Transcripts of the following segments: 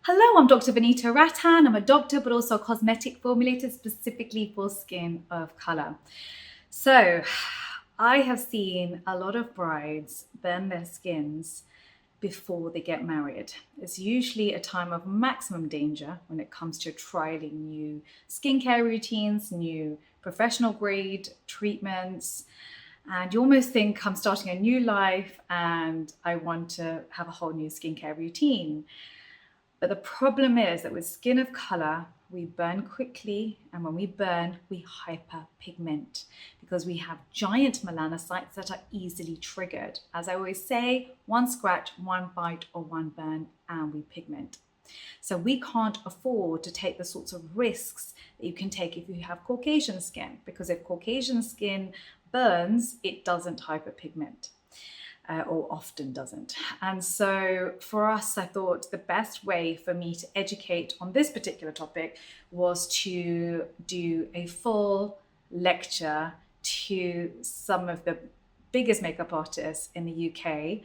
Hello, I'm Dr. Vanita Rattan. I'm a doctor, but also a cosmetic formulator specifically for skin of color. So I have seen a lot of brides burn their skins before they get married. It's usually a time of maximum danger when it comes to trialing new skincare routines, new professional grade treatments. And you almost think I'm starting a new life and I want to have a whole new skincare routine. But the problem is that with skin of color, we burn quickly, and when we burn, we hyperpigment because we have giant melanocytes that are easily triggered. As I always say, one scratch, one bite, or one burn, and we pigment. So we can't afford to take the sorts of risks that you can take if you have Caucasian skin, because if Caucasian skin burns, it doesn't hyperpigment. Or often doesn't. And so for us, I thought the best way for me to educate on this particular topic was to do a full lecture to some of the biggest makeup artists in the UK.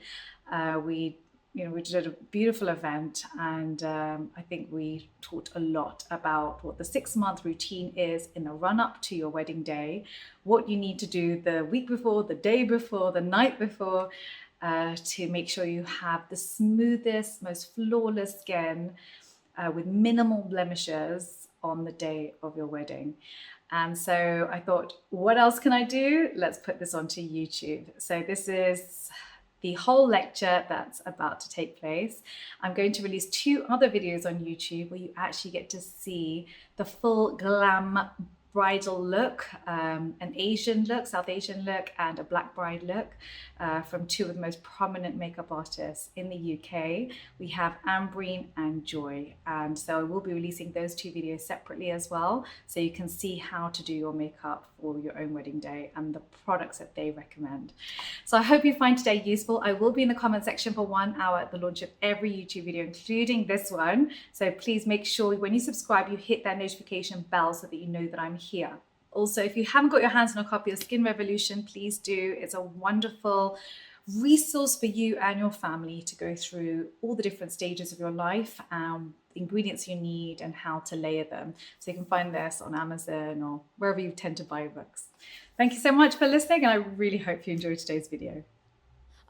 We did a beautiful event, and I think we taught a lot about what the 6-month routine is in the run-up to your wedding day, what you need to do the week before, the day before, the night before, to make sure you have the smoothest, most flawless skin with minimal blemishes on the day of your wedding. And so I thought, what else can I do? Let's put this onto YouTube. So this is the whole lecture that's about to take place. I'm going to release 2 other videos on YouTube where you actually get to see the full glam bridal look, an Asian look, South Asian look, and a black bride look from 2 of the most prominent makeup artists in the UK. We have Ambreen and Joy. And so I will be releasing those 2 videos separately as well, so you can see how to do your makeup for your own wedding day and the products that they recommend. So I hope you find today useful. I will be in the comment section for 1 hour at the launch of every YouTube video, including this one. So please make sure when you subscribe, you hit that notification bell so that you know that I'm here. Also, if you haven't got your hands on a copy of Skin Revolution, please do. It's a wonderful resource for you and your family to go through all the different stages of your life, the ingredients you need and how to layer them. So you can find this on Amazon or wherever you tend to buy books. Thank you so much for listening, and I really hope you enjoyed today's video.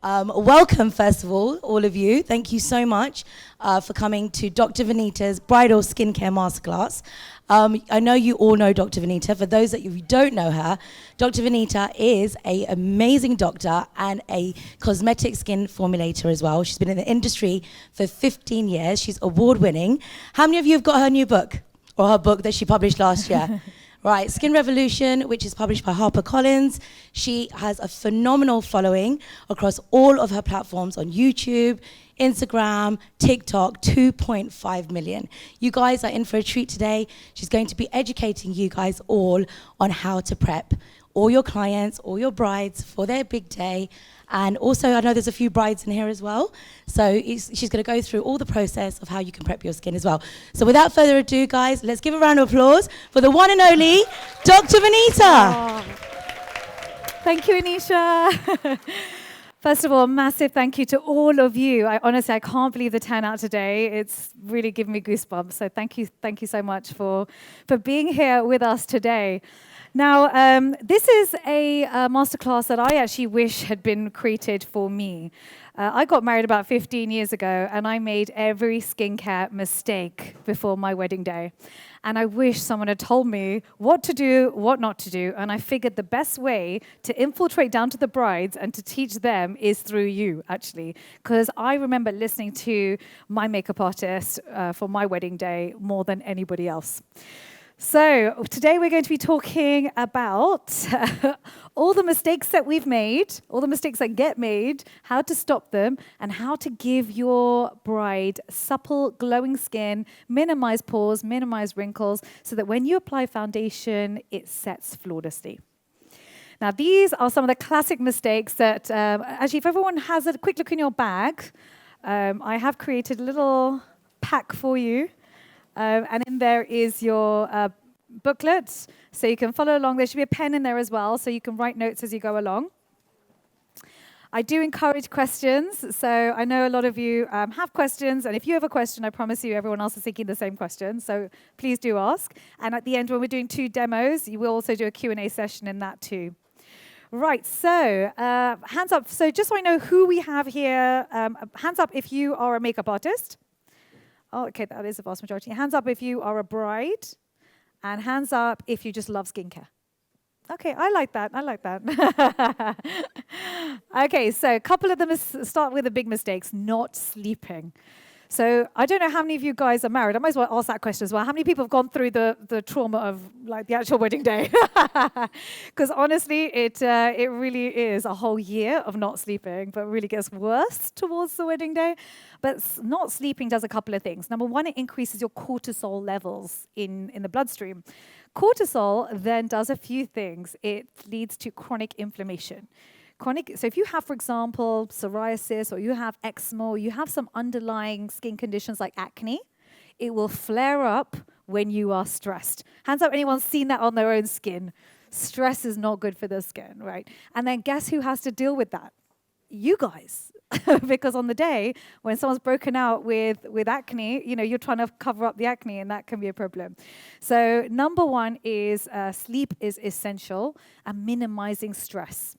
Welcome, first of all of you. Thank you so much for coming to Dr. Vanita's Bridal Skincare Masterclass. I know you all know Dr. Vanita. For those that you don't know her, Dr. Vanita is an amazing doctor and a cosmetic skin formulator as well. She's been in the industry for 15 years. She's award-winning. How many of you have got her new book or her book that she published last year? Right, Skin Revolution, which is published by HarperCollins. She has a phenomenal following across all of her platforms on YouTube, Instagram, TikTok, 2.5 million. You guys are in for a treat today. She's going to be educating you guys all on how to prep all your clients, all your brides for their big day. And also, I know there's a few brides in here as well. So she's going to go through all the process of how you can prep your skin as well. So without further ado, guys, let's give a round of applause for the one and only Dr. Vanita. Oh. Thank you, Anisha. First of all, massive thank you to all of you. Honestly, I can't believe the turnout today. It's really given me goosebumps. So thank you so much for being here with us today. Now, this is a masterclass that I actually wish had been created for me. I got married about 15 years ago, and I made every skincare mistake before my wedding day. And I wish someone had told me what to do, what not to do. And I figured the best way to infiltrate down to the brides and to teach them is through you, actually. Because I remember listening to my makeup artist for my wedding day more than anybody else. So today we're going to be talking about all the mistakes that we've made, all the mistakes that get made, how to stop them, and how to give your bride supple, glowing skin, minimize pores, minimize wrinkles, so that when you apply foundation, it sets flawlessly. Now, these are some of the classic mistakes that, actually, if everyone has a quick look in your bag, I have created a little pack for you. And in there is your booklet, so you can follow along. There should be a pen in there as well, so you can write notes as you go along. I do encourage questions. So I know a lot of you have questions. And if you have a question, I promise you everyone else is thinking the same question. So please do ask. And at the end, when we're doing 2 demos, you will also do a Q&A session in that too. Right, so hands up. So just so I know who we have here, hands up if you are a makeup artist. Oh, okay, that is the vast majority. Hands up if you are a bride. And hands up if you just love skincare. Okay, I like that. I like that. Okay, so a couple of them start with the big mistakes, not sleeping. So I don't know how many of you guys are married. I might as well ask that question as well. How many people have gone through the trauma of like the actual wedding day? Because honestly, it really is a whole year of not sleeping, but really gets worse towards the wedding day. But not sleeping does a couple of things. Number one, it increases your cortisol levels in the bloodstream. Cortisol then does a few things. It leads to chronic inflammation. So if you have, for example, psoriasis or you have eczema or you have some underlying skin conditions like acne, it will flare up when you are stressed. Hands up, anyone's seen that on their own skin? Stress is not good for the skin, right? And then guess who has to deal with that? You guys. Because on the day when someone's broken out with acne, you're trying to cover up the acne and that can be a problem. So number one is sleep is essential and minimizing stress.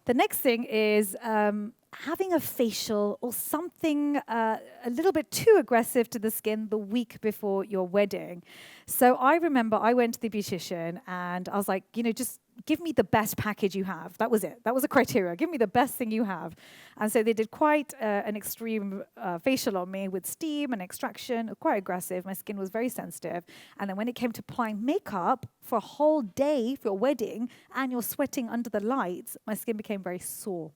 The next thing is having a facial or something a little bit too aggressive to the skin the week before your wedding. So I remember I went to the beautician and I was like, just give me the best package you have. That was it. That was the criteria. Give me the best thing you have. And so they did quite an extreme facial on me with steam and extraction, quite aggressive. My skin was very sensitive. And then when it came to applying makeup for a whole day for your wedding and you're sweating under the lights, my skin became very sore.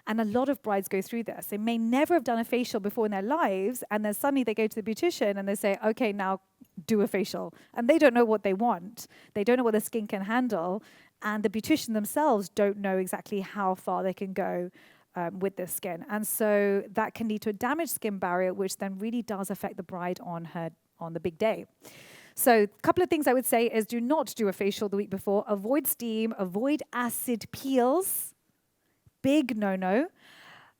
And a lot of brides go through this. They may never have done a facial before in their lives, and then suddenly they go to the beautician and they say, okay, now do a facial. And they don't know what they want. They don't know what the skin can handle. And the beautician themselves don't know exactly how far they can go with their skin. And so that can lead to a damaged skin barrier, which then really does affect the bride on the big day. So a couple of things I would say is do not do a facial the week before. Avoid steam. Avoid acid peels. Big no-no.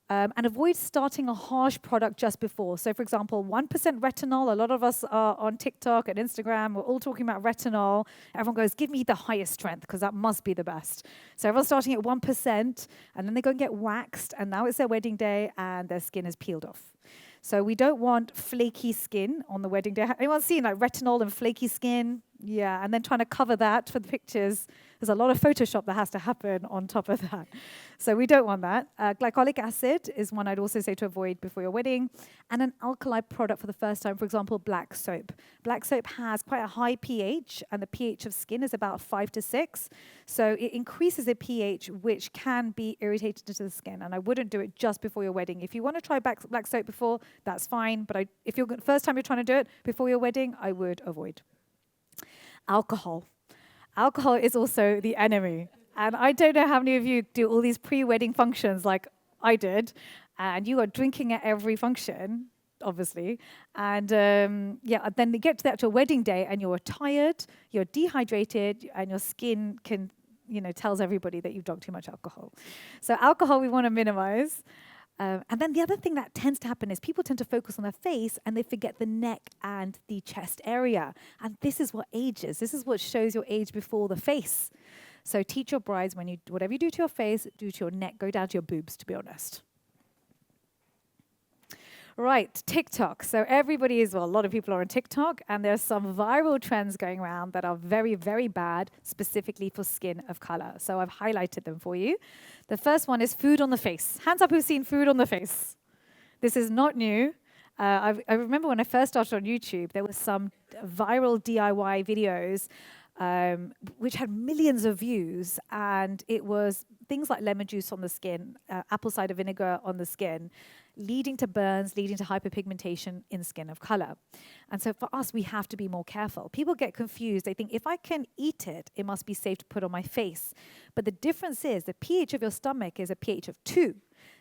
And avoid starting a harsh product just before. So, for example, 1% retinol. A lot of us are on TikTok and Instagram. We're all talking about retinol. Everyone goes, give me the highest strength, because that must be the best. So everyone's starting at 1%, and then they go and get waxed, and now it's their wedding day, and their skin is peeled off. So we don't want flaky skin on the wedding day. Anyone seen like retinol and flaky skin? Yeah, and then trying to cover that for the pictures. There's a lot of Photoshop that has to happen on top of that. So we don't want that. Glycolic acid is one I'd also say to avoid before your wedding. And an alkali product for the first time, for example, black soap. Black soap has quite a high pH, and the pH of skin is about 5 to 6. So it increases the pH, which can be irritated to the skin. And I wouldn't do it just before your wedding. If you want to try black soap before, that's fine. But if you're first time you're trying to do it before your wedding, I would avoid. Alcohol. Alcohol is also the enemy. And I don't know how many of you do all these pre-wedding functions like I did, and you are drinking at every function, obviously. And then you get to the actual wedding day and you're tired, you're dehydrated, and your skin tells everybody that you've drunk too much alcohol. So alcohol we want to minimize. And then the other thing that tends to happen is people tend to focus on their face and they forget the neck and the chest area. And this is what ages. This is what shows your age before the face. So teach your brides whatever you do to your face, do to your neck, go down to your boobs, to be honest. Right, TikTok. So a lot of people are on TikTok, and there's some viral trends going around that are very, very bad, specifically for skin of color. So I've highlighted them for you. The first one is food on the face. Hands up who's seen food on the face. This is not new. I remember when I first started on YouTube, there was some viral DIY videos which had millions of views, and it was things like lemon juice on the skin, apple cider vinegar on the skin, leading to burns, leading to hyperpigmentation in skin of color. And so for us, we have to be more careful. People get confused. They think if I can eat it, it must be safe to put on my face. But the difference is the pH of your stomach is a pH of 2.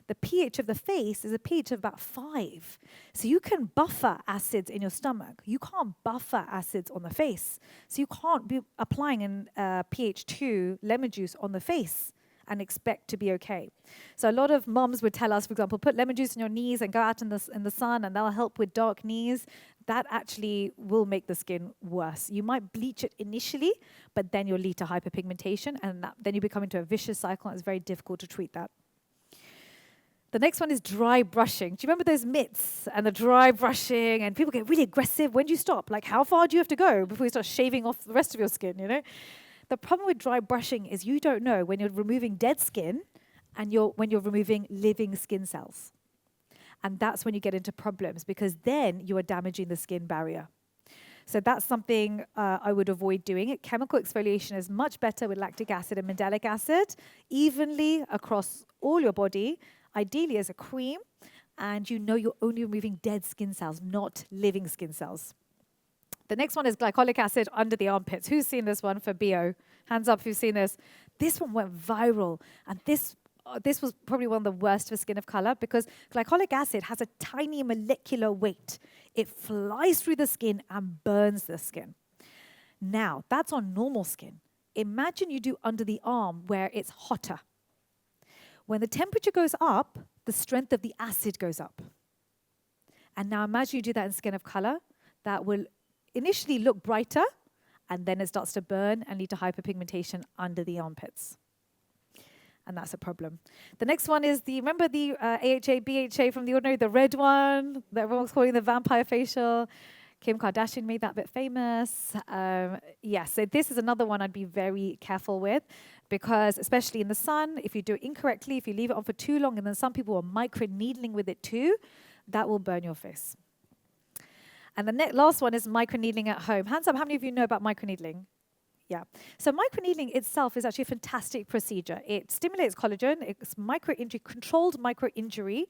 The pH of the face is a pH of about 5. So you can buffer acids in your stomach. You can't buffer acids on the face. So you can't be applying pH 2 lemon juice on the face and expect to be okay. So a lot of moms would tell us, for example, put lemon juice on your knees and go out in the sun and that'll help with dark knees. That actually will make the skin worse. You might bleach it initially, but then you'll lead to hyperpigmentation, and then you become into a vicious cycle, and it's very difficult to treat that. The next one is dry brushing. Do you remember those mitts and the dry brushing? And people get really aggressive. When do you stop? Like, how far do you have to go before you start shaving off the rest of your skin, you know? The problem with dry brushing is you don't know when you're removing dead skin and when you're removing living skin cells. And that's when you get into problems, because then you are damaging the skin barrier. So that's something I would avoid doing. Chemical exfoliation is much better with lactic acid and mandelic acid, evenly across all your body, ideally as a cream, and you know you're only removing dead skin cells, not living skin cells. The next one is glycolic acid under the armpits. Who's seen this one for BO? Hands up if you've seen this. This one went viral, and this was probably one of the worst for skin of color, because glycolic acid has a tiny molecular weight. It flies through the skin and burns the skin. Now, that's on normal skin. Imagine you do under the arm where it's hotter. When the temperature goes up, the strength of the acid goes up. And now imagine you do that in skin of color. That will initially look brighter, and then it starts to burn and lead to hyperpigmentation under the armpits. And that's a problem. The next one is remember the AHA, BHA from The Ordinary, the red one that everyone's calling the vampire facial? Kim Kardashian made that bit famous. So this is another one I'd be very careful with, because especially in the sun, if you do it incorrectly, if you leave it on for too long, and then some people are micro-needling with it too, that will burn your face. And the last one is micro-needling at home. Hands up, how many of you know about micro-needling? Yeah. So microneedling itself is actually a fantastic procedure. It stimulates collagen. It's controlled micro-injury,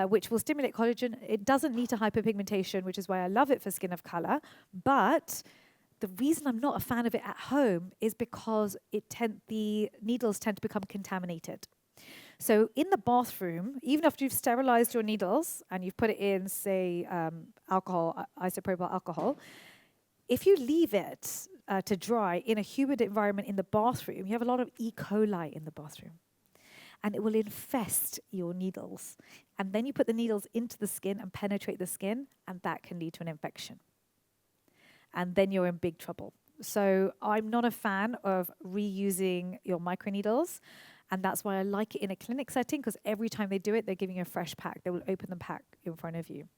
which will stimulate collagen. It doesn't lead to hyperpigmentation, which is why I love it for skin of color. But the reason I'm not a fan of it at home is because the needles tend to become contaminated. So in the bathroom, even after you've sterilized your needles and you've put it in, say, alcohol, isopropyl alcohol, if you leave it to dry in a humid environment in the bathroom, you have a lot of E. coli in the bathroom. And it will infest your needles. And then you put the needles into the skin and penetrate the skin, and that can lead to an infection. And then you're in big trouble. So I'm not a fan of reusing your microneedles. And that's why I like it in a clinic setting, because every time they do it, they're giving you a fresh pack. They will open the pack in front of you.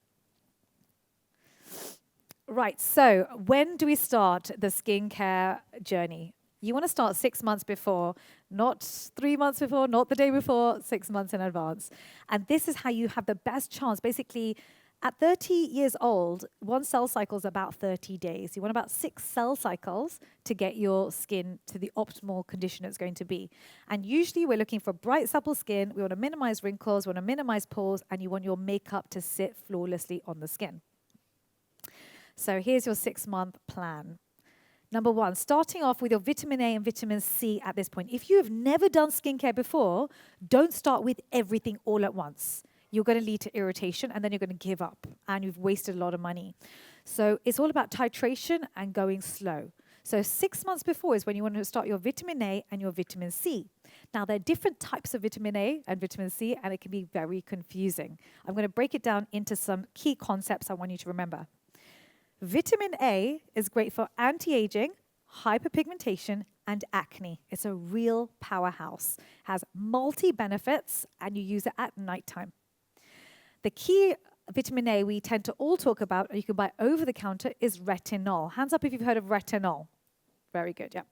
Right, so when do we start the skincare journey? You want to start 6 months before, not 3 months before, not the day before, 6 months in advance. And this is how you have the best chance. Basically, at 30 years old, one cell cycle is about 30 days. You want about 6 cell cycles to get your skin to the optimal condition it's going to be. And usually we're looking for bright, supple skin. We want to minimize wrinkles, we want to minimize pores, and you want your makeup to sit flawlessly on the skin. So here's your 6-month plan. Number 1, starting off with your vitamin A and vitamin C at this point. If you have never done skincare before, don't start with everything all at once. You're going to lead to irritation, and then you're going to give up, and you've wasted a lot of money. So it's all about titration and going slow. So 6 months before is when you want to start your vitamin A and your vitamin C. Now, there are different types of vitamin A and vitamin C, and it can be very confusing. I'm going to break it down into some key concepts I want you to remember. Vitamin A is great for anti-aging, hyperpigmentation, and acne. It's a real powerhouse. Has multi-benefits, and you use it at nighttime. The key vitamin A we tend to all talk about, and you can buy over the counter, is retinol. Hands up if you've heard of retinol. Very good, yeah.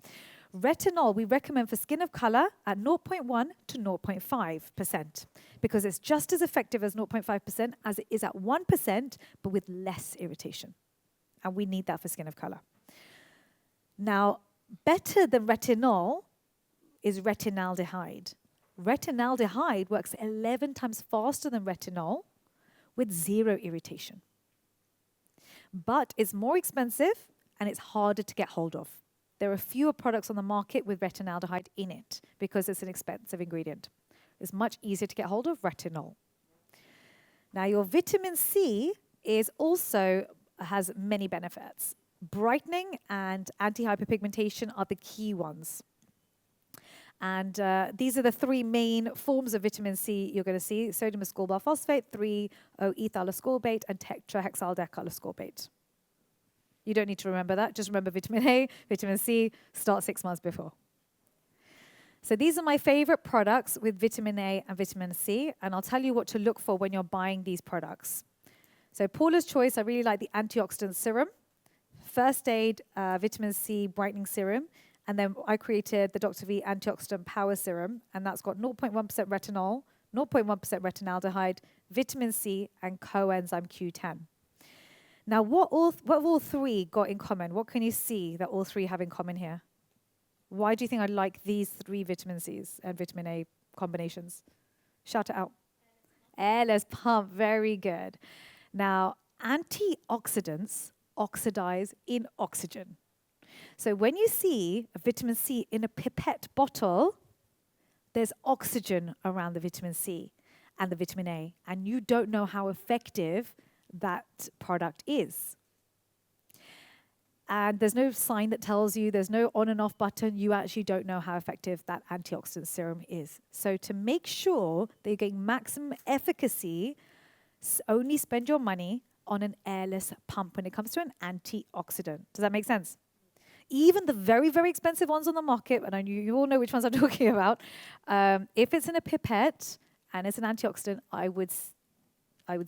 Retinol we recommend for skin of color at 0.1 to 0.5%, because it's just as effective as 0.5% as it is at 1%, but with less irritation. And we need that for skin of color. Now, better than retinol is retinaldehyde. Retinaldehyde works 11 times faster than retinol with 0 irritation. But it's more expensive and it's harder to get hold of. There are fewer products on the market with retinaldehyde in it because it's an expensive ingredient. It's much easier to get hold of retinol. Now, your vitamin C is also has many benefits. Brightening and anti-hyperpigmentation are the key ones. And these are the three main forms of vitamin C you're going to see: sodium ascorbate phosphate, 3-O-ethyl ascorbate, and tetrahexyl decyl ascorbate. You don't need to remember that. Just remember vitamin A, vitamin C, start 6 months before. So these are my favorite products with vitamin A and vitamin C, and I'll tell you what to look for when you're buying these products. So Paula's Choice, I really like the antioxidant serum, First Aid vitamin C brightening serum, and then I created the Dr. V antioxidant power serum, and that's got 0.1% retinol, 0.1% retinaldehyde, vitamin C, and coenzyme Q10. Now, what have all three got in common? What can you see that all three have in common here? Why do you think I like these three vitamin C's and vitamin A combinations? Shout it out. Airless pump, very good. Now, antioxidants oxidize in oxygen. So when you see a vitamin C in a pipette bottle, there's oxygen around the vitamin C and the vitamin A, and you don't know how effective that product is. And there's no sign that tells you, there's no on and off button. You actually don't know how effective that antioxidant serum is. So to make sure that you're getting maximum efficacy, only spend your money on an airless pump when it comes to an antioxidant. Does that make sense? Even the very, very expensive ones on the market, and you all know which ones I'm talking about, if it's in a pipette and it's an antioxidant, I would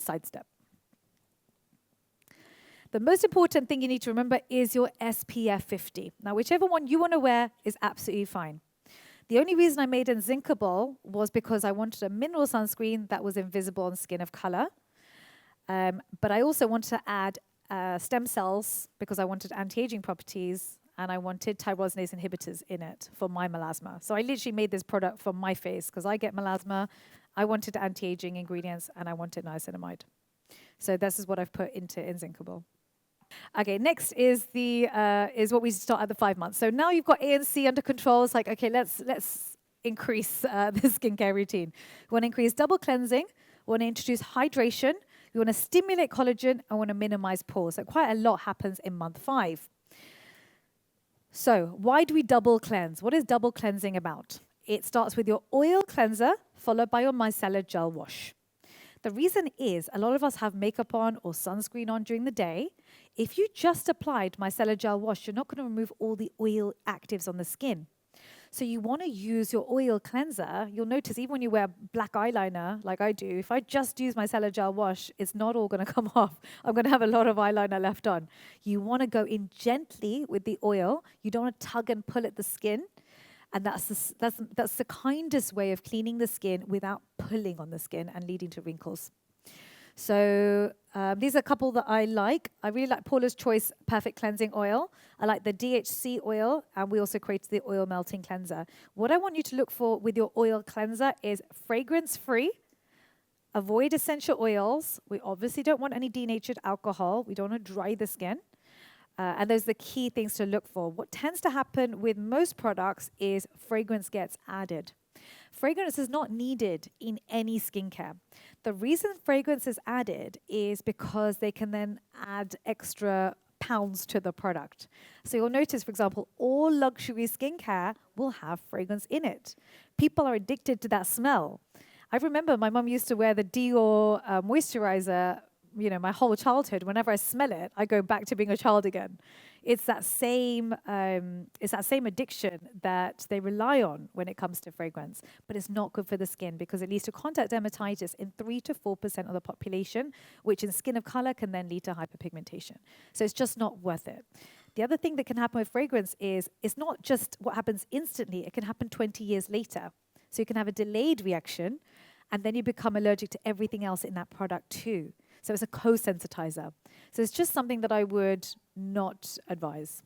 sidestep. The most important thing you need to remember is your SPF 50. Now, whichever one you want to wear is absolutely fine. The only reason I made Inzincable was because I wanted a mineral sunscreen that was invisible on skin of color. But I also wanted to add stem cells because I wanted anti-aging properties, and I wanted tyrosinase inhibitors in it for my melasma. So I literally made this product for my face because I get melasma. I wanted anti-aging ingredients, and I wanted niacinamide. So this is what I've put into Inzincable. Okay, next is what we start at the 5 months. So now you've got A and C under control. It's like, okay, let's increase the skincare routine. We want to increase double cleansing. We want to introduce hydration. We want to stimulate collagen. I want to minimize pores. So quite a lot happens in month 5. So why do we double cleanse? What is double cleansing about? It starts with your oil cleanser, followed by your micellar gel wash. The reason is a lot of us have makeup on or sunscreen on during the day. If you just applied micellar gel wash, you're not going to remove all the oil actives on the skin. So you want to use your oil cleanser. You'll notice even when you wear black eyeliner, like I do, if I just use micellar gel wash, it's not all going to come off. I'm going to have a lot of eyeliner left on. You want to go in gently with the oil. You don't want to tug and pull at the skin. And that's the kindest way of cleaning the skin without pulling on the skin and leading to wrinkles. So these are a couple that I like. I really like Paula's Choice Perfect Cleansing Oil. I like the DHC oil, and we also created the oil melting cleanser. What I want you to look for with your oil cleanser is fragrance-free, avoid essential oils. We obviously don't want any denatured alcohol. We don't want to dry the skin. And those are the key things to look for. What tends to happen with most products is fragrance gets added. Fragrance is not needed in any skincare. The reason fragrance is added is because they can then add extra pounds to the product. So you'll notice, for example, all luxury skincare will have fragrance in it. People are addicted to that smell. I remember my mum used to wear the Dior moisturizer, my whole childhood. Whenever I smell it, I go back to being a child again. It's that same addiction that they rely on when it comes to fragrance, but it's not good for the skin because it leads to contact dermatitis in 3 to 4% of the population, which in skin of color can then lead to hyperpigmentation. So it's just not worth it. The other thing that can happen with fragrance is it's not just what happens instantly, it can happen 20 years later. So you can have a delayed reaction, and then you become allergic to everything else in that product too. So it's a co-sensitizer. So it's just something that I would not advise.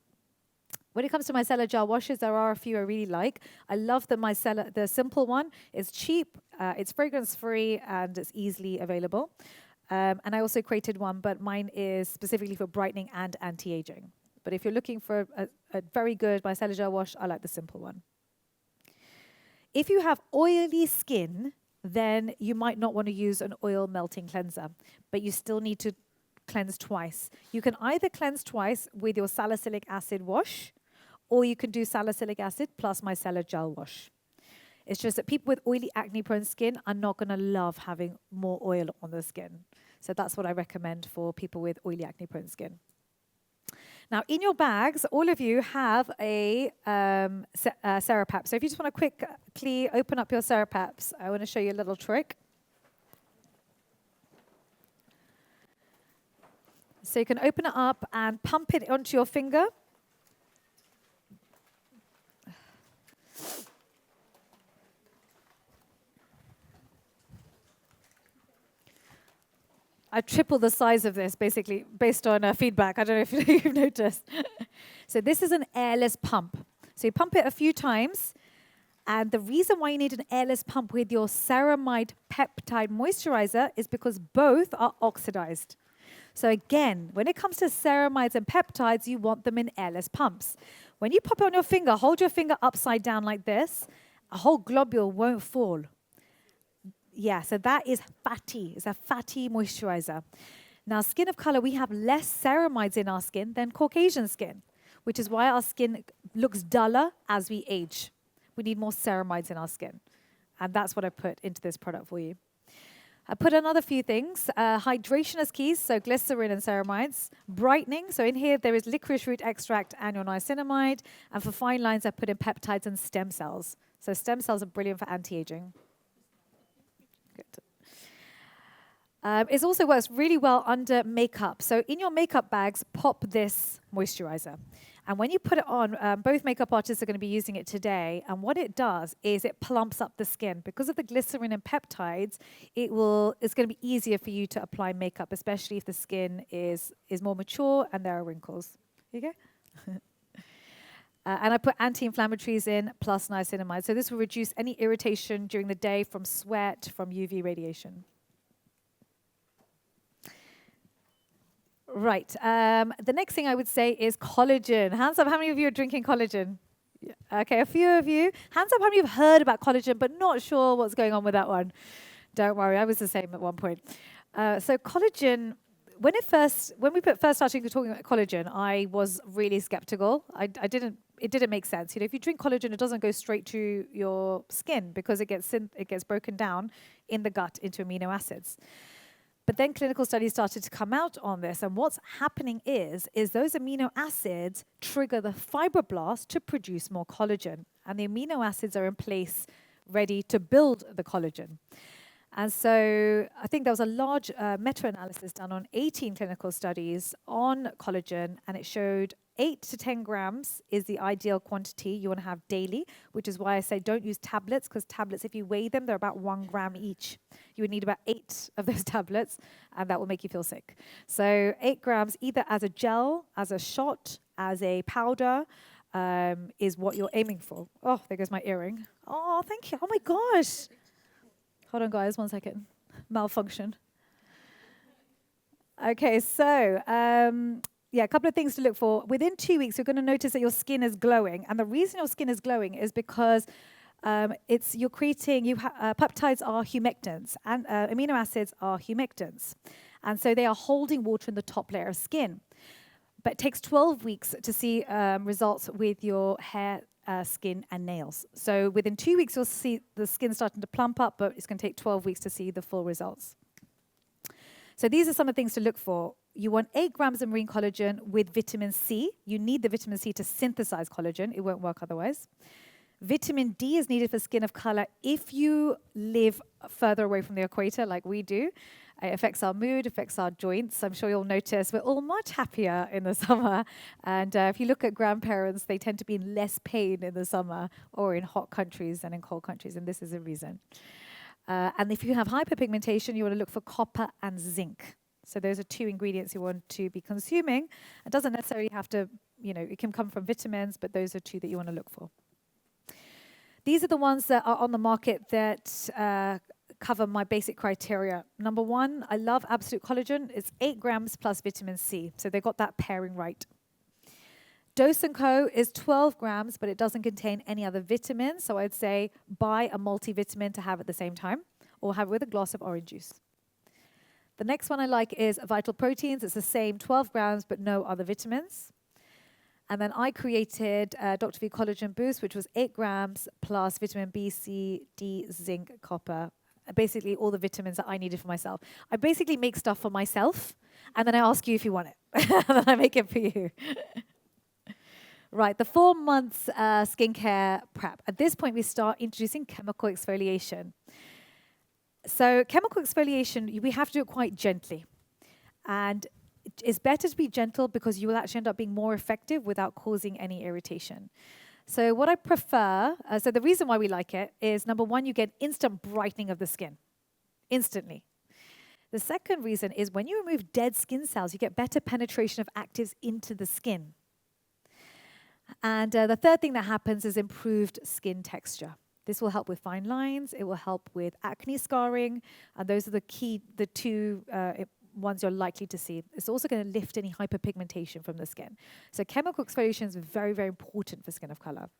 When it comes to micellar gel washes, there are a few I really like. I love the simple one. It's cheap, it's fragrance-free, and it's easily available. And I also created one, but mine is specifically for brightening and anti-aging. But if you're looking for a very good micellar gel wash, I like the simple one. If you have oily skin, then you might not want to use an oil melting cleanser, but you still need to cleanse twice. You can either cleanse twice with your salicylic acid wash, or you can do salicylic acid plus micellar gel wash. It's just that people with oily, acne-prone skin are not going to love having more oil on their skin. So that's what I recommend for people with oily, acne-prone skin. Now, in your bags, all of you have a Cera-Pep. So if you just want to quickly open up your Cera-Peps, I want to show you a little trick. So you can open it up and pump it onto your finger. I tripled the size of this, basically, based on feedback. I don't know if you've noticed. So this is an airless pump. So you pump it a few times. And the reason why you need an airless pump with your ceramide peptide moisturizer is because both are oxidized. So again, when it comes to ceramides and peptides, you want them in airless pumps. When you pop it on your finger, hold your finger upside down like this, a whole globule won't fall. Yeah, so that is fatty. It's a fatty moisturizer. Now, skin of color, we have less ceramides in our skin than Caucasian skin, which is why our skin looks duller as we age. We need more ceramides in our skin. And that's what I put into this product for you. I put another few things. Hydration as keys, so glycerin and ceramides. Brightening, so in here there is licorice root extract and your niacinamide. And for fine lines, I put in peptides and stem cells. So stem cells are brilliant for anti-aging. Good. It also works really well under makeup. So in your makeup bags, pop this moisturizer. And when you put it on, both makeup artists are going to be using it today. And what it does is it plumps up the skin. Because of the glycerin and peptides, it's going to be easier for you to apply makeup, especially if the skin is more mature and there are wrinkles. Here you go. And I put anti-inflammatories in plus niacinamide. So this will reduce any irritation during the day from sweat, from UV radiation. Right. The next thing I would say is collagen. Hands up, how many of you are drinking collagen? Yeah. Okay, a few of you. Hands up, how many of you have heard about collagen but not sure what's going on with that one? Don't worry, I was the same at one point. So collagen, when we first started talking about collagen, I was really skeptical. It didn't make sense. You know, if you drink collagen, it doesn't go straight to your skin because it gets broken down in the gut into amino acids. But then clinical studies started to come out on this, and what's happening is those amino acids trigger the fibroblast to produce more collagen, and the amino acids are in place ready to build the collagen. And so I think there was a large meta-analysis done on 18 clinical studies on collagen, and it showed 8 to 10 grams is the ideal quantity you want to have daily, which is why I say don't use tablets, because tablets, if you weigh them, they're about 1 gram each. You would need about 8 of those tablets, and that will make you feel sick. So 8 grams either as a gel, as a shot, as a powder, is what you're aiming for. Oh, there goes my earring. Oh, thank you. Oh my gosh. Hold on, guys, 1 second. Malfunction. Okay, so a couple of things to look for. Within 2 weeks, you're going to notice that your skin is glowing. And the reason your skin is glowing is because peptides are humectants, and amino acids are humectants. And so they are holding water in the top layer of skin. But it takes 12 weeks to see results with your hair, skin, and nails. So within 2 weeks, you'll see the skin starting to plump up, but it's going to take 12 weeks to see the full results. So these are some of the things to look for. You want 8 grams of marine collagen with vitamin C. You need the vitamin C to synthesize collagen. It won't work otherwise. Vitamin D is needed for skin of color if you live further away from the equator like we do. It affects our mood, affects our joints. I'm sure you'll notice we're all much happier in the summer. And if you look at grandparents, they tend to be in less pain in the summer or in hot countries than in cold countries. And this is a reason. And if you have hyperpigmentation, you want to look for copper and zinc. So those are 2 ingredients you want to be consuming. It doesn't necessarily have to, it can come from vitamins, but those are 2 that you want to look for. These are the ones that are on the market that cover my basic criteria. Number 1, I love Absolute Collagen. It's 8 grams plus vitamin C. So they got that pairing right. Dose & Co. is 12 grams, but it doesn't contain any other vitamins. So I'd say buy a multivitamin to have at the same time, or have it with a glass of orange juice. The next one I like is Vital Proteins. It's the same 12 grams, but no other vitamins. And then I created Dr. V Collagen Boost, which was 8 grams plus vitamin B, C, D, zinc, copper. Basically, all the vitamins that I needed for myself. I basically make stuff for myself, and then I ask you if you want it. And then I make it for you. Right, the 4 months skincare prep. At this point, we start introducing chemical exfoliation. So chemical exfoliation, we have to do it quite gently. And it's better to be gentle because you will actually end up being more effective without causing any irritation. So what I prefer, so the reason why we like it is, number one, you get instant brightening of the skin, instantly. The second reason is when you remove dead skin cells, you get better penetration of actives into the skin. And the third thing that happens is improved skin texture. This will help with fine lines, it will help with acne scarring, and those are the two ones you're likely to see. It's also going to lift any hyperpigmentation from the skin. So chemical exfoliation is very, very important for skin of color.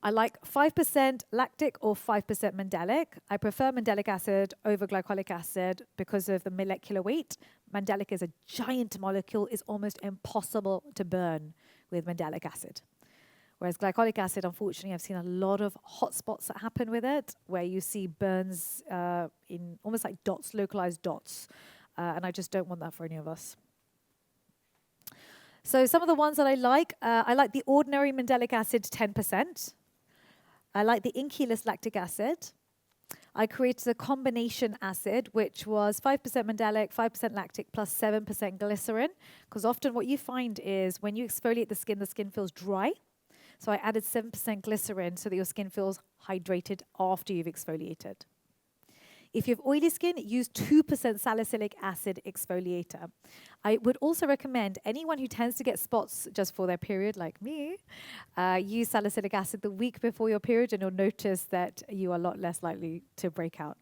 I like 5% lactic or 5% mandelic. I prefer mandelic acid over glycolic acid because of the molecular weight. Mandelic is a giant molecule. It's almost impossible to burn with mandelic acid. Whereas glycolic acid, unfortunately, I've seen a lot of hot spots that happen with it, where you see burns in almost like dots, localized dots. And I just don't want that for any of us. So some of the ones that I like the ordinary mandelic acid 10%. I like the Inculus lactic acid. I created a combination acid, which was 5% mandelic, 5% lactic, plus 7% glycerin. Because often what you find is when you exfoliate the skin feels dry. So I added 7% glycerin so that your skin feels hydrated after you've exfoliated. If you have oily skin, use 2% salicylic acid exfoliator. I would also recommend anyone who tends to get spots just for their period, like me, use salicylic acid the week before your period, and you'll notice that you are a lot less likely to break out.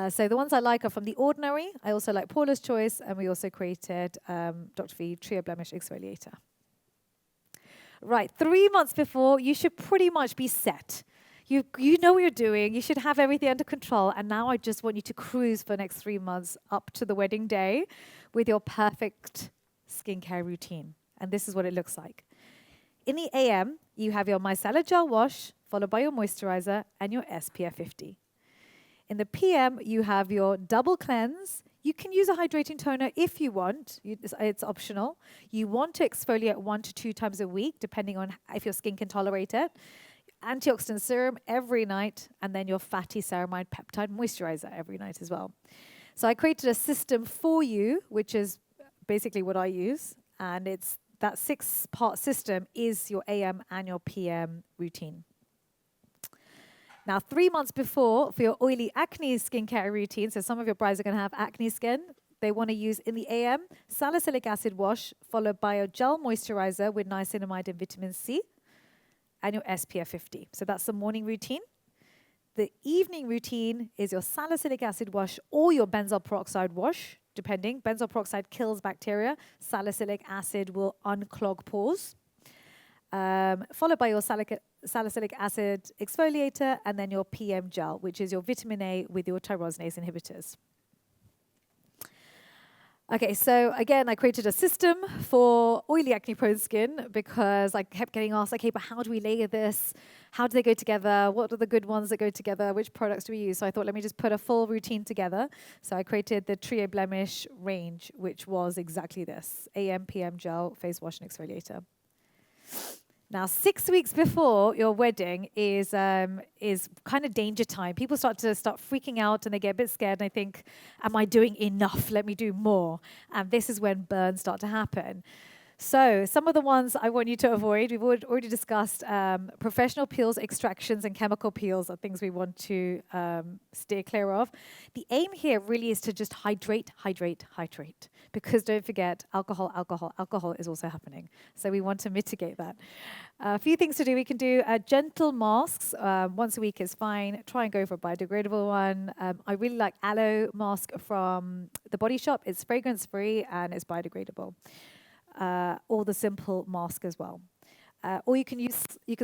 So the ones I like are from The Ordinary. I also like Paula's Choice, and we also created Dr. V Trio Blemish Exfoliator. Right, 3 months before, you should pretty much be set. You know what you're doing. You should have everything under control. And now I just want you to cruise for the next 3 months up to the wedding day with your perfect skincare routine. And this is what it looks like. In the AM, you have your Micellar Gel Wash, followed by your moisturizer and your SPF 50. In the PM, you have your double cleanse. You can use a hydrating toner if you want. It's optional. You want to exfoliate 1 to 2 times a week, depending on if your skin can tolerate it. Antioxidant serum every night, and then your fatty ceramide peptide moisturizer every night as well. So I created a system for you, which is basically what I use, and it's that 6-part system is your AM and your PM routine. Now, 3 months before, for your oily acne skincare routine, so some of your brides are going to have acne skin, they want to use in the AM, salicylic acid wash, followed by a gel moisturizer with niacinamide and vitamin C, and your SPF 50. So that's the morning routine. The evening routine is your salicylic acid wash or your benzoyl peroxide wash, depending. Benzoyl peroxide kills bacteria. Salicylic acid will unclog pores. Followed by your salicylic acid exfoliator, and then your PM gel, which is your vitamin A with your tyrosinase inhibitors. Okay, so again, I created a system for oily acne-prone skin because I kept getting asked, okay, but how do we layer this? How do they go together? What are the good ones that go together? Which products do we use? So I thought, let me just put a full routine together. So I created the Trio Blemish range, which was exactly this: AM, PM gel, face wash, and exfoliator. Now, 6 weeks before your wedding is kind of danger time. People start freaking out, and they get a bit scared, and they think, am I doing enough? Let me do more. And this is when burns start to happen. So some of the ones I want you to avoid, we've already discussed professional peels, extractions, and chemical peels are things we want to steer clear of. The aim here really is to just hydrate, because don't forget, alcohol is also happening. So we want to mitigate that. A few things to do. We can do gentle masks. Once a week is fine. Try and go for a biodegradable one. I really like aloe mask from The Body Shop. It's fragrance-free and it's biodegradable. Or the simple mask as well. Or you can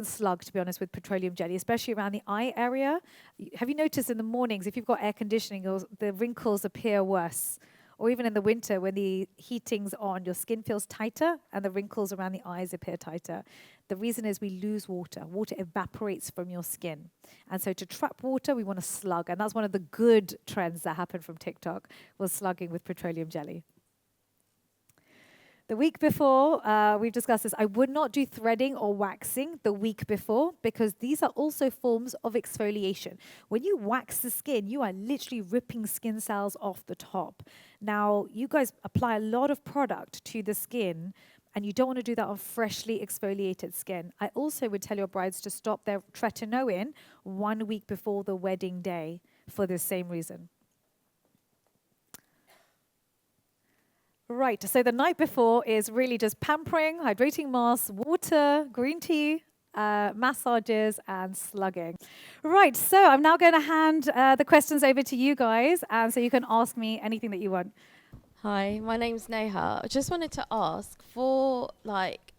slug, to be honest, with petroleum jelly, especially around the eye area. Have you noticed in the mornings, if you've got air conditioning, the wrinkles appear worse? or even in the winter when the heating's on, your skin feels tighter and the wrinkles around the eyes appear tighter. The reason is we lose water. Water evaporates from your skin. And so to trap water, we want to slug. And that's one of the good trends that happened from TikTok, was slugging with petroleum jelly. The week before, we've discussed this, I would not do threading or waxing the week before because these are also forms of exfoliation. When you wax the skin, you are literally ripping skin cells off the top. Now, you guys apply a lot of product to the skin and you don't want to do that on freshly exfoliated skin. I also would tell your brides to stop their tretinoin 1 week before the wedding day for the same reason. Right, so the night before is really just pampering, hydrating masks, water, green tea, massages, and slugging. Right, so I'm now going to hand the questions over to you guys, and so you can ask me anything that you want. Hi, my name's Neha. I just wanted to ask for like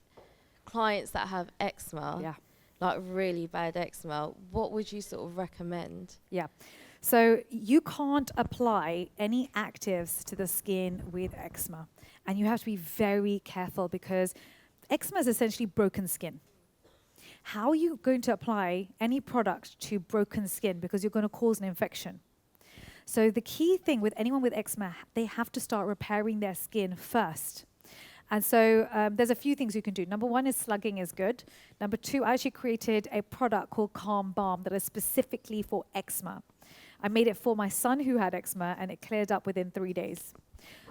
clients that have eczema, like really bad eczema, what would you sort of recommend? Yeah. So you can't apply any actives to the skin with eczema. And you have to be very careful because eczema is essentially broken skin. How are you going to apply any product to broken skin? Because you're going to cause an infection. So the key thing with anyone with eczema, they have to start repairing their skin first. And so there's a few things you can do. Number one is slugging is good. Number two, I actually created a product called Calm Balm that is specifically for eczema. I made it for my son who had eczema and it cleared up within 3 days.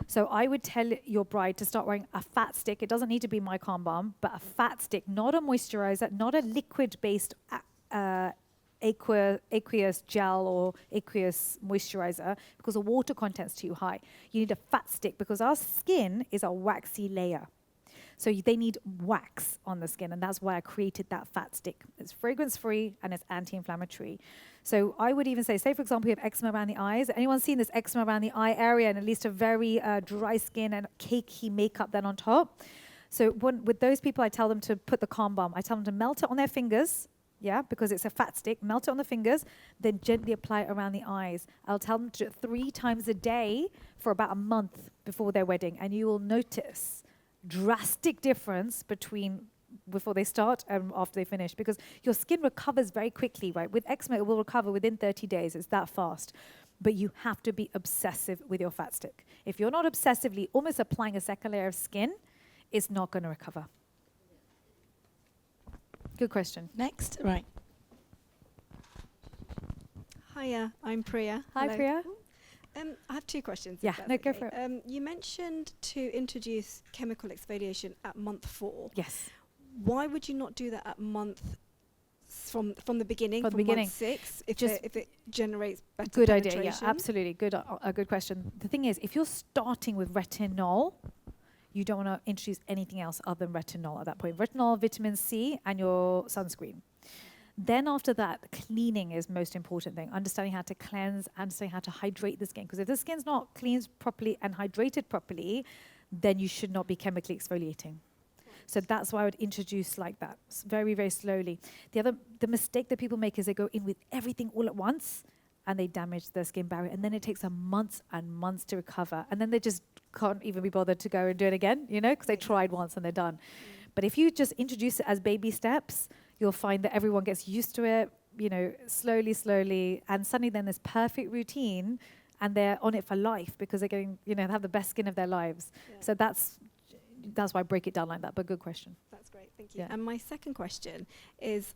So I would tell your bride to start wearing a fat stick. It doesn't need to be my Calm Balm, but a fat stick, not a moisturizer, not a liquid-based aqueous gel or aqueous moisturizer because the water content's too high. You need a fat stick because our skin is a waxy layer. So they need wax on the skin, and that's why I created that fat stick. It's fragrance-free and it's anti-inflammatory. So I would even say for example, you have eczema around the eyes. Anyone seen this eczema around the eye area and at least a very dry skin and cakey makeup then on top? So with those people, I tell them to put the Calm Balm. I tell them to melt it on their fingers, because it's a fat stick, melt it on the fingers, then gently apply it around the eyes. I'll tell them to do it 3 times a day for about a month before their wedding, and you will notice drastic difference between before they start and after they finish because your skin recovers very quickly, right? With eczema, it will recover within 30 days. It's that fast. But you have to be obsessive with your fat stick. If you're not obsessively almost applying a second layer of skin, it's not going to recover. Good question. Next, right. Hiya, I'm Priya. Hi, Hello. Priya. I have 2 questions. Yeah, if that's no, go okay. for it. You mentioned to introduce chemical exfoliation at month 4. Yes. Why would you not do that at month from the beginning, From the from beginning. month 6, if Just it generates better Good penetration? idea. Yeah, absolutely. A good question. The thing is, if you're starting with retinol, you don't want to introduce anything else other than retinol at that point. Retinol, vitamin C, and your sunscreen. Then after that, cleaning is most important thing. Understanding how to cleanse, understanding how to hydrate the skin. Because if the skin's not cleansed properly and hydrated properly, then you should not be chemically exfoliating. So that's why I would introduce like that, very, very slowly. The mistake that people make is they go in with everything all at once and they damage their skin barrier. And then it takes them months and months to recover. And then they just can't even be bothered to go and do it again, because they tried once and they're done. But if you just introduce it as baby steps, you'll find that everyone gets used to it, slowly, and suddenly then this perfect routine, and they're on it for life because they're getting, they have the best skin of their lives. Yeah. So that's why I break it down like that, but good question. That's great, thank you. Yeah. And my second question is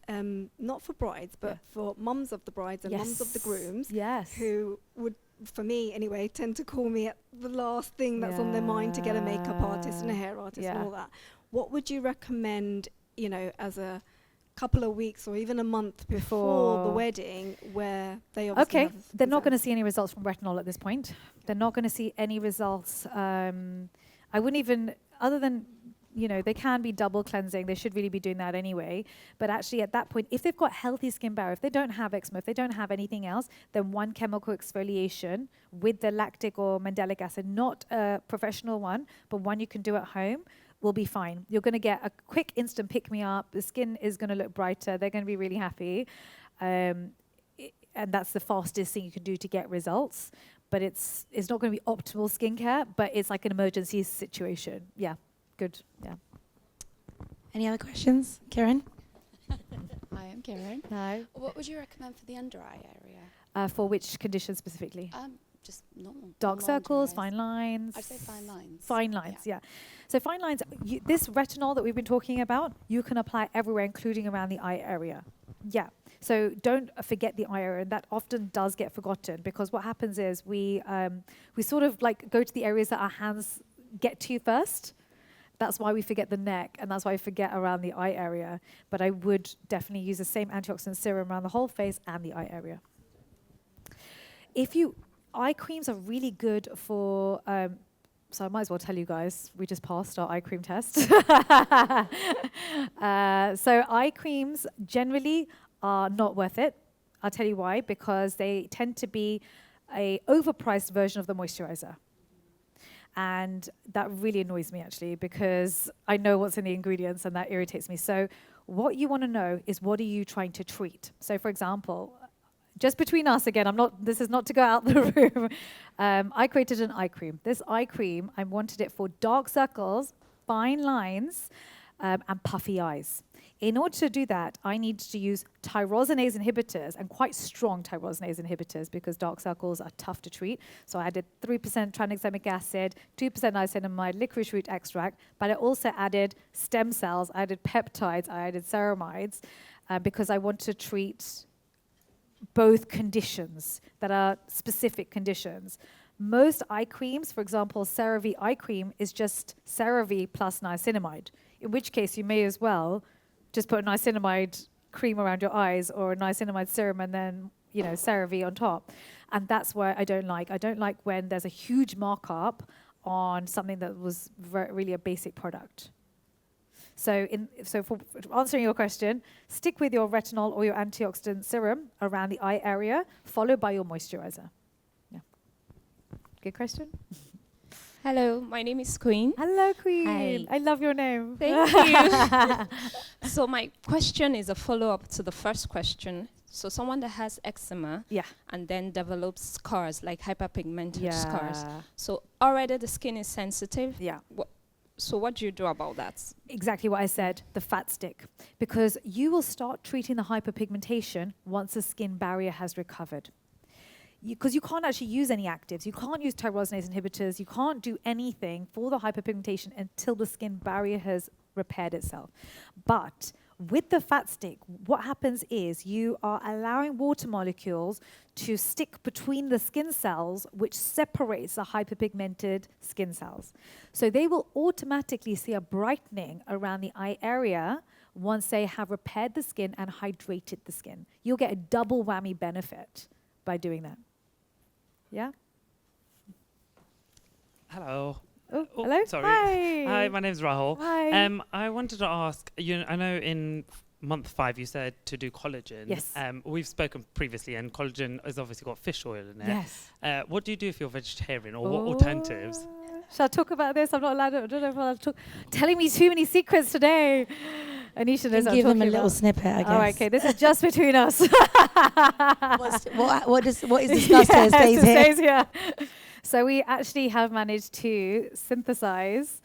not for brides, but for mums of the brides and mums of the grooms, who would, for me anyway, tend to call me at the last thing that's on their mind to get a makeup artist and a hair artist and all that. What would you recommend, as a couple of weeks or even a month before the wedding where they obviously have they're not going to results? see any results from retinol at this point. They're not going to see any results. I wouldn't even, other than, they can be double cleansing. They should really be doing that anyway. But actually at that point, if they've got healthy skin barrier, if they don't have eczema, if they don't have anything else, then one chemical exfoliation with the lactic or mandelic acid, not a professional one, but one you can do at home, will be fine. You're going to get a quick instant pick-me-up. The skin is going to look brighter. They're going to be really happy. And that's the fastest thing you can do to get results. but it's not going to be optimal skincare, but it's like an emergency situation. Yeah, good. Yeah. Any other questions, Karen? Hi, I'm Karen. No. What would you recommend for the under eye area? For which condition specifically? Just normal. Dark normal circles, under eyes. fine lines. I'd say fine lines. Fine lines, yeah. So fine lines, this retinol that we've been talking about, you can apply everywhere, including around the eye area. Yeah. So don't forget the eye area, and that often does get forgotten, because what happens is we sort of like go to the areas that our hands get to first. That's why we forget the neck, and that's why we forget around the eye area. But I would definitely use the same antioxidant serum around the whole face and the eye area. Eye creams are really good for, so I might as well tell you guys, we just passed our eye cream test. So eye creams generally are not worth it. I'll tell you why, because they tend to be a overpriced version of the moisturizer. And that really annoys me, actually, because I know what's in the ingredients, and that irritates me. So what you want to know is, what are you trying to treat? So for example, just between us again, this is not to go out the room. I created an eye cream. This eye cream, I wanted it for dark circles, fine lines, and puffy eyes. In order to do that, I needed to use tyrosinase inhibitors, and quite strong tyrosinase inhibitors, because dark circles are tough to treat. So I added 3% tranexamic acid, 2% niacinamide, licorice root extract, but I also added stem cells, I added peptides, I added ceramides, because I want to treat both conditions that are specific conditions. Most eye creams, for example, CeraVe eye cream is just CeraVe plus niacinamide, in which case you may as well just put a niacinamide cream around your eyes, or a niacinamide serum, and then, CeraVe on top. And that's why I don't like. I don't like when there's a huge markup on something that was really a basic product. So for answering your question, stick with your retinol or your antioxidant serum around the eye area, followed by your moisturizer. Yeah. Good question? Hello, my name is Queen. Hello, Queen. Hi. I love your name. Thank you. So my question is a follow-up to the first question. So someone that has eczema and then develops scars, like hyperpigmented scars. So already the skin is sensitive. Yeah. So what do you do about that? Exactly what I said, the fat stick. Because you will start treating the hyperpigmentation once the skin barrier has recovered. Because you can't actually use any actives. You can't use tyrosinase inhibitors. You can't do anything for the hyperpigmentation until the skin barrier has repaired itself. But with the fat stick, what happens is you are allowing water molecules to stick between the skin cells, which separates the hyperpigmented skin cells. So they will automatically see a brightening around the eye area once they have repaired the skin and hydrated the skin. You'll get a double whammy benefit by doing that. Yeah? Hello. Oh, hello? Sorry. Hi. Hi, my name's Rahul. Hi. I wanted to ask, I know in month 5 you said to do collagen. Yes. We've spoken previously, and collagen has obviously got fish oil in it. Yes. What do you do if you're vegetarian, or what alternatives? Shall I talk about this? I'm not allowed to. I don't know if I'll talk. Telling me too many secrets today. Anisha knows Give them a little snippet, I guess. All right, okay. This is just between us. what is discussed here stays here. So we actually have managed to synthesize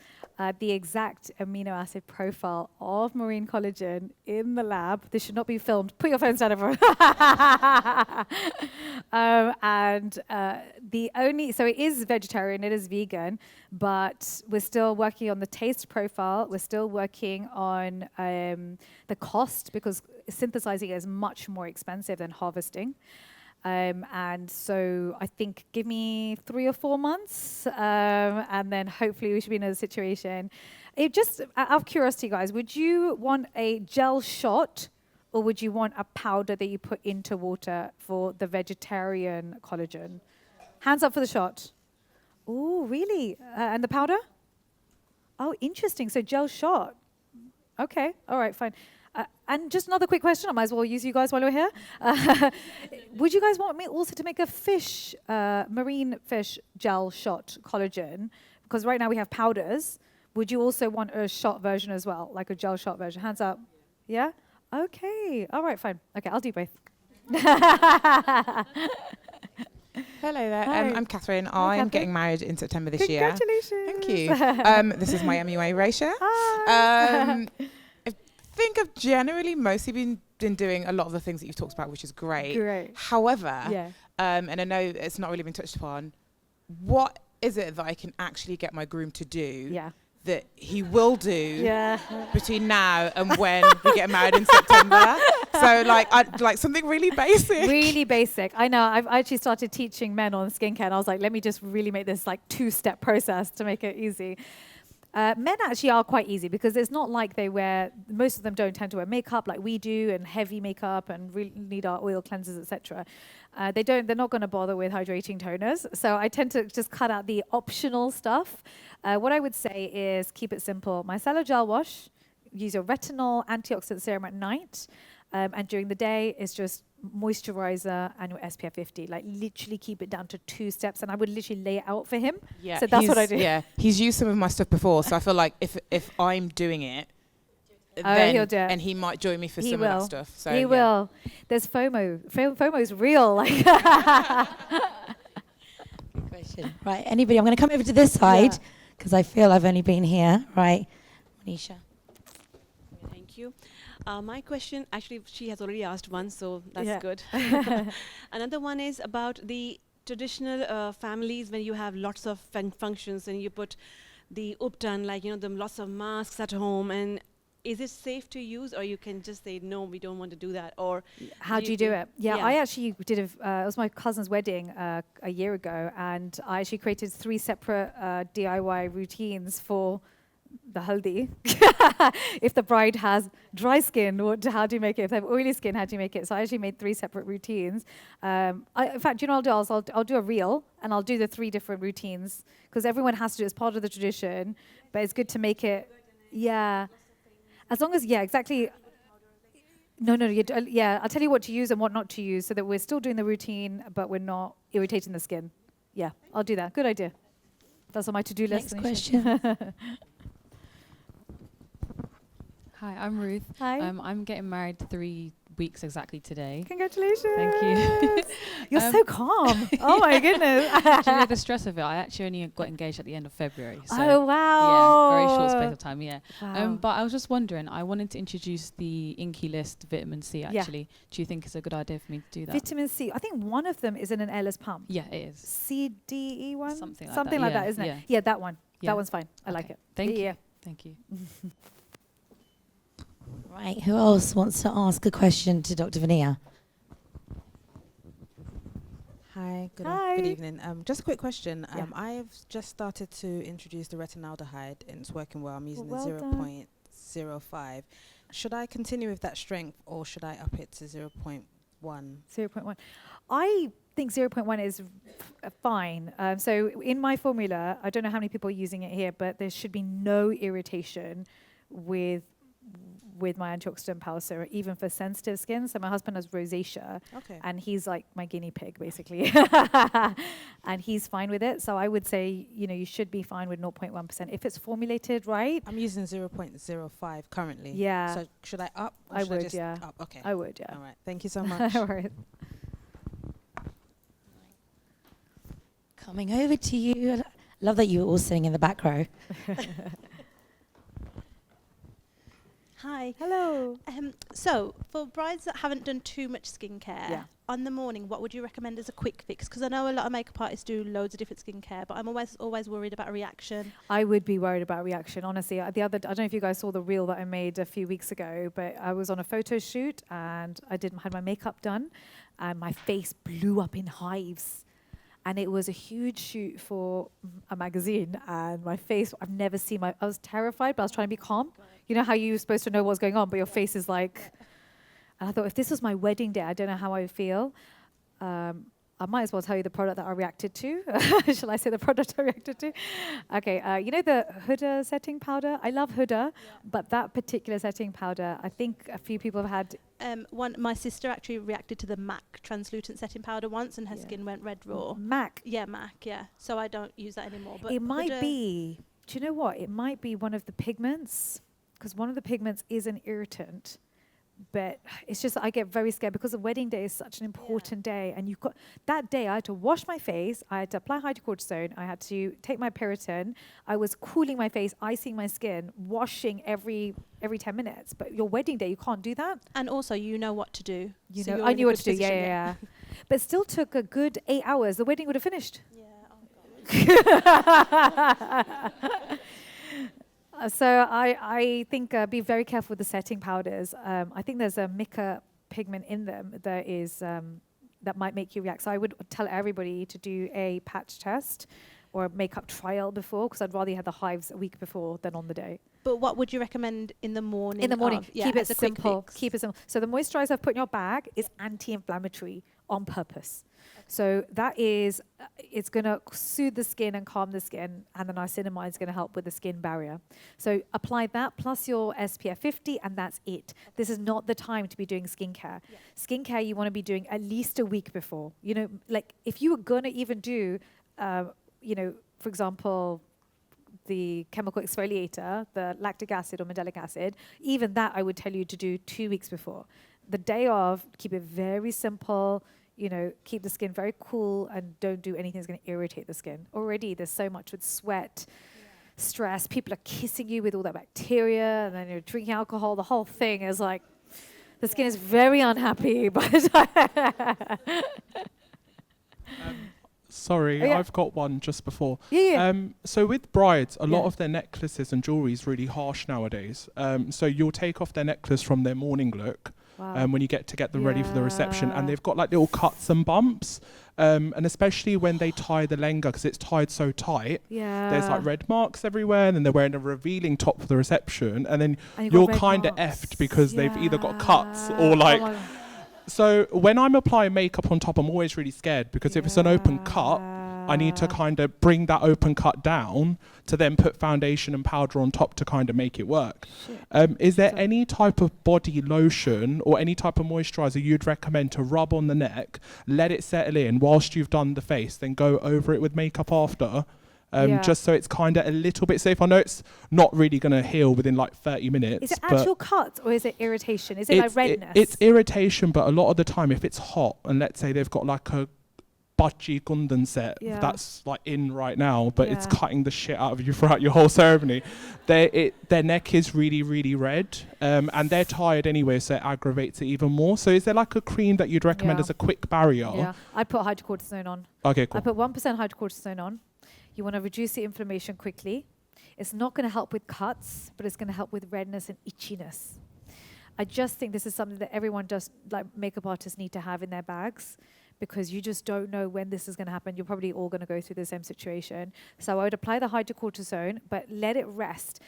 the exact amino acid profile of marine collagen in the lab. This should not be filmed. Put your phones down, everyone. So it is vegetarian, it is vegan, but we're still working on the taste profile. We're still working on the cost, because synthesizing is much more expensive than harvesting. And so I think give me 3 or 4 months, and then hopefully we should be in a situation. Just out of curiosity, guys, would you want a gel shot, or would you want a powder that you put into water for the vegetarian collagen? Hands up for the shot. Oh, really? And the powder? Oh, interesting. So gel shot. Okay. All right, fine. And just another quick question. I might as well use you guys while we're here. Would you guys want me also to make a marine fish gel shot collagen? Because right now we have powders. Would you also want a shot version as well, like a gel shot version? Hands up. Yeah? Okay. All right, fine. Okay, I'll do both. Hello there. Hi. I'm Catherine. Hi, I am Catherine. getting married in September this year. Congratulations. Thank you. This is my MUA Raisha. Hi. I think I've generally mostly been doing a lot of the things that you've talked about, which is great. Great. However, Yeah. and I know it's not really been touched upon, what is it that I can actually get my groom to do that he will do between now and when we get married in September? So like something really basic. Really basic. I know. I've actually started teaching men on skincare, and I was like, let me just really make this like 2-step process to make it easy. Men actually are quite easy because it's not like most of them don't tend to wear makeup like we do, and heavy makeup, and really need our oil cleansers, etc. They're not going to bother with hydrating toners. So I tend to just cut out the optional stuff. What I would say is keep it simple. Micellar Gel Wash, use your retinol antioxidant serum at night. And during the day, it's just moisturizer and your SPF 50. Like literally keep it down to 2 steps, and I would literally lay it out for him. Yeah, so that's what I do. Yeah, he's used some of my stuff before, so I feel like if I'm doing it, then he'll do it. and he might join me for some of that stuff. So he will. There's FOMO. FOMO is real. Like Good question. Right, anybody? I'm going to come over to this side because I feel I've only been here. Right, Manisha. Thank you. My question, actually, she has already asked one, so that's good. Another one is about the traditional families when you have lots of functions and you put the upton, like, the lots of masks at home, and is it safe to use, or you can just say, no, we don't want to do that? Or how do you do it? Yeah, I actually did it was my cousin's wedding a year ago, and I actually created 3 separate DIY routines for the haldi. If the bride has dry skin, how do you make it? If they have oily skin, how do you make it? So I actually made 3 separate routines. In fact, you know what I'll do? I'll do a reel, and I'll do the 3 different routines, because everyone has to do it as part of the tradition, but it's good to make it, as long as, exactly. No, I'll tell you what to use and what not to use, so that we're still doing the routine, but we're not irritating the skin. Yeah, I'll do that. Good idea. That's on my to-do list. Next question. Hi, I'm Ruth. Hi. I'm getting married 3 weeks exactly today. Congratulations. Thank you. You're so calm. Oh my goodness. Do you know the stress of it? I actually only got engaged at the end of February. So oh wow. Yeah, very short space of time, Wow. But I was just wondering, I wanted to introduce the Inky List Vitamin C actually. Do you think it's a good idea for me to do that? Vitamin C. I think one of them is in an airless pump. Yeah, it is. CDE one? Something like that, isn't it? Yeah, that one. Yeah. That one's fine. I like it. Thank you. Thank you. Right, who else wants to ask a question to Dr. Vanita? Hi, good evening. Just a quick question. I've just started to introduce the retinaldehyde, and it's working well. I'm using the 0.05. Should I continue with that strength, or should I up it to 0.1? 0.1. I think 0.1 is fine. So in my formula, I don't know how many people are using it here, but there should be no irritation with my antioxidant powder serum, even for sensitive skin. So my husband has rosacea, and he's like my guinea pig, basically. And he's fine with it. So I would say, you should be fine with 0.1% if it's formulated right. I'm using 0.05 currently. Yeah. So should I up? Or I should would, I just up? Okay. I would, yeah. All right. Thank you so much. All right. Coming over to you. Love that you were all sitting in the back row. Hi. Hello. So, for brides that haven't done too much skincare, on the morning, what would you recommend as a quick fix? Because I know a lot of makeup artists do loads of different skincare, but I'm always worried about a reaction. I would be worried about reaction, honestly. I don't know if you guys saw the reel that I made a few weeks ago, but I was on a photo shoot and I had my makeup done, and my face blew up in hives. And it was a huge shoot for a magazine, and my face, I was terrified, but I was trying to be calm. You know how you're supposed to know what's going on, but your face is like, and I thought, if this was my wedding day, I don't know how I would feel. I might as well tell you the product that I reacted to. Shall I say the product I reacted to? Okay, you know the Huda setting powder? I love Huda, but that particular setting powder, I think a few people have had. My sister actually reacted to the MAC translucent setting powder once, and her skin went red raw. MAC? Yeah, MAC, yeah. So I don't use that anymore. But it might be, do you know what? It might be one of the pigments, because one of the pigments is an irritant, But it's just I get very scared because the wedding day is such an important day, and you've got that day I had to wash my face, I had to apply hydrocortisone, I had to take my Piriton, I was cooling my face, icing my skin, washing every 10 minutes. But your wedding day, you can't do that. And also, you know what to do. You So know, you're I in a knew what good to do. position, Yeah. But it still took a good 8 hours. The wedding would have finished. So I think be very careful with the setting powders. I think there's a mica pigment in them that is that might make you react. So I would tell everybody to do a patch test or a makeup trial before, because I'd rather you had the hives a week before than on the day. But what would you recommend in the morning? In the morning, keep it as a quick simple. fix? Keep it simple. So the moisturizer I've put in your bag is anti-inflammatory on purpose. So that is, it's going to soothe the skin and calm the skin, and the niacinamide is going to help with the skin barrier. So apply that plus your SPF 50, and that's it. This is not the time to be doing skincare. Skincare you want to be doing at least a week before. You know, like if you were going to even do, you know, for example, the chemical exfoliator, the lactic acid or mandelic acid, even that I would tell you to do 2 weeks before. The day of, keep it very simple. You know, keep the skin very cool and don't do anything that's going to irritate the skin. Already there's so much with sweat, stress. People are kissing you with all that bacteria, and then you're drinking alcohol. The whole thing is like, the skin is very unhappy. Sorry, I've got one just before. Yeah. So with brides, a lot of their necklaces and jewelry is really harsh nowadays. So you'll take off their necklace from their morning look. When you get them ready for the reception, and they've got like little cuts and bumps, and especially when they tie the lenga, because it's tied so tight, there's like red marks everywhere, and then they're wearing a revealing top for the reception, and then you're kind of effed because they've either got cuts or like. So when I'm applying makeup on top, I'm always really scared, because if it's an open cut, I need to kind of bring that open cut down to then put foundation and powder on top to kind of make it work. Is there any type of body lotion or any type of moisturizer you'd recommend to rub on the neck, let it settle in whilst you've done the face, then go over it with makeup after? Just so it's kind of a little bit safe. I know it's not really going to heal within like 30 minutes. Is it actual cuts or is it irritation? Is it like redness? It's irritation, but a lot of the time if it's hot, and let's say they've got like a Bachi Gundan set that's like in right now, but it's cutting the shit out of you throughout your whole ceremony. Their neck is really, really red, and they're tired anyway, so it aggravates it even more. So is there like a cream that you'd recommend as a quick barrier? Yeah, I'd put hydrocortisone on. Okay, cool. I put 1% hydrocortisone on. You want to reduce the inflammation quickly. It's not going to help with cuts, but it's going to help with redness and itchiness. I just think this is something that everyone does, like makeup artists need to have in their bags, because you just don't know when this is going to happen. You're probably all going to go through the same situation. So I would apply the hydrocortisone, but let it rest.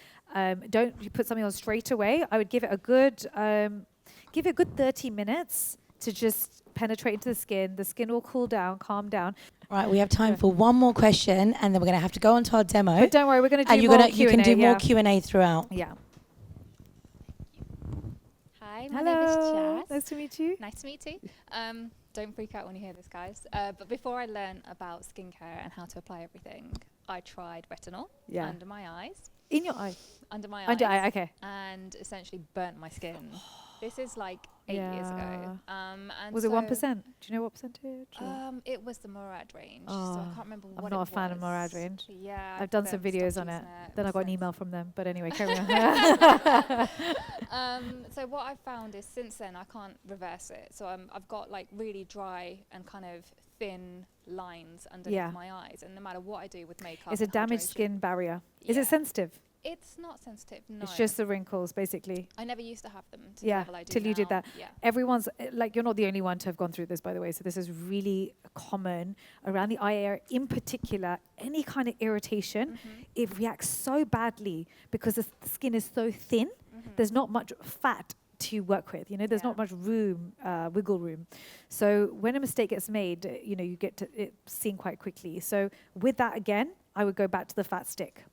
Don't put something on straight away. I would give it a good 30 minutes to just penetrate into the skin. The skin will cool down, calm down. Right, we have time for one more question, and then we're going to have to go on to our demo. But don't worry, we're going to do and more Q&A. you can do more Q&A throughout. Yeah. Hi, my name is Jazz. Nice to meet you. Nice to meet you. Don't freak out when you hear this, guys. But before I learned about skincare and how to apply everything, I tried retinol under my eyes. In your eye? Under my Under eyes. eye, okay. And essentially burnt my skin. This is like 8 years ago. And was it 1%? Do you know what percentage? It was the Murad range, so I can't remember what it was. I'm not a fan of Murad range. Yeah. I've done some videos on it. Then I got an email from them. But anyway, carry on. So what I've found is since then I can't reverse it. So I've got like really dry and kind of thin lines underneath my eyes, and no matter what I do with makeup, it's a damaged skin barrier. Is it sensitive? It's not sensitive, no. It's just the wrinkles, basically. I never used to have them to the level I do till you now. did that. Yeah. Everyone's, like, you're not the only one to have gone through this, by the way. So this is really common around the eye area. In particular, any kind of irritation, it reacts so badly because the skin is so thin. There's not much fat to work with, you know, there's not much room, wiggle room. So when a mistake gets made, you know, you get to it seen quite quickly. So with that again, I would go back to the fat stick.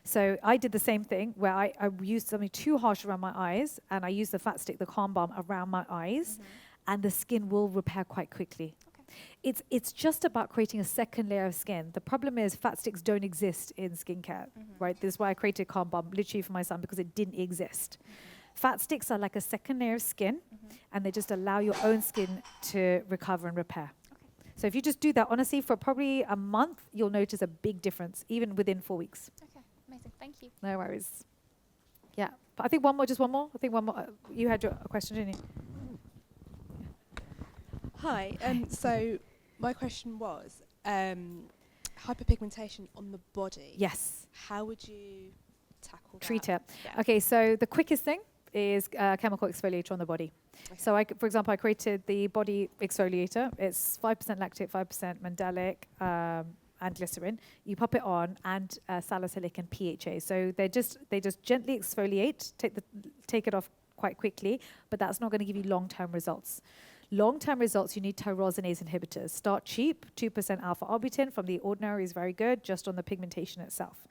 So I did the same thing where I used something too harsh around my eyes, and I used the fat stick, the calm balm, around my eyes, and the skin will repair quite quickly. It's just about creating a second layer of skin. The problem is fat sticks don't exist in skincare, right? This is why I created calm balm literally for my son, because it didn't exist. Fat sticks are like a second layer of skin, and they just allow your own skin to recover and repair. So if you just do that, honestly, for probably a month, you'll notice a big difference, even within 4 weeks. Okay, amazing. Thank you. No worries. Yeah, but I think one more, just one more. I think one more. You had a question, didn't you? Hi. So my question was hyperpigmentation on the body. Yes. How would you tackle Treat that? it. Yeah. Okay, so the quickest thing is chemical exfoliator on the body. Okay. So for example, I created the body exfoliator. It's 5% lactic, 5% mandelic, and glycerin. You pop it on, and salicylic and PHA. So they just gently exfoliate, take it off quite quickly, but that's not going to give you long-term results. Long-term results, you need tyrosinase inhibitors. Start cheap, 2% alpha-arbutin from The Ordinary is very good, just on the pigmentation itself.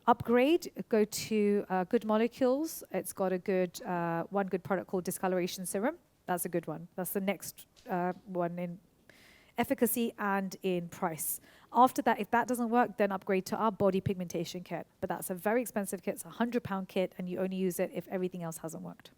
Upgrade, go to Good Molecules. It's got a good one good product called Discoloration Serum. That's a good one. That's the next one in efficacy and in price. After that, if that doesn't work, then upgrade to our body pigmentation kit. But that's a very expensive kit. It's a £100 kit, and you only use it if everything else hasn't worked.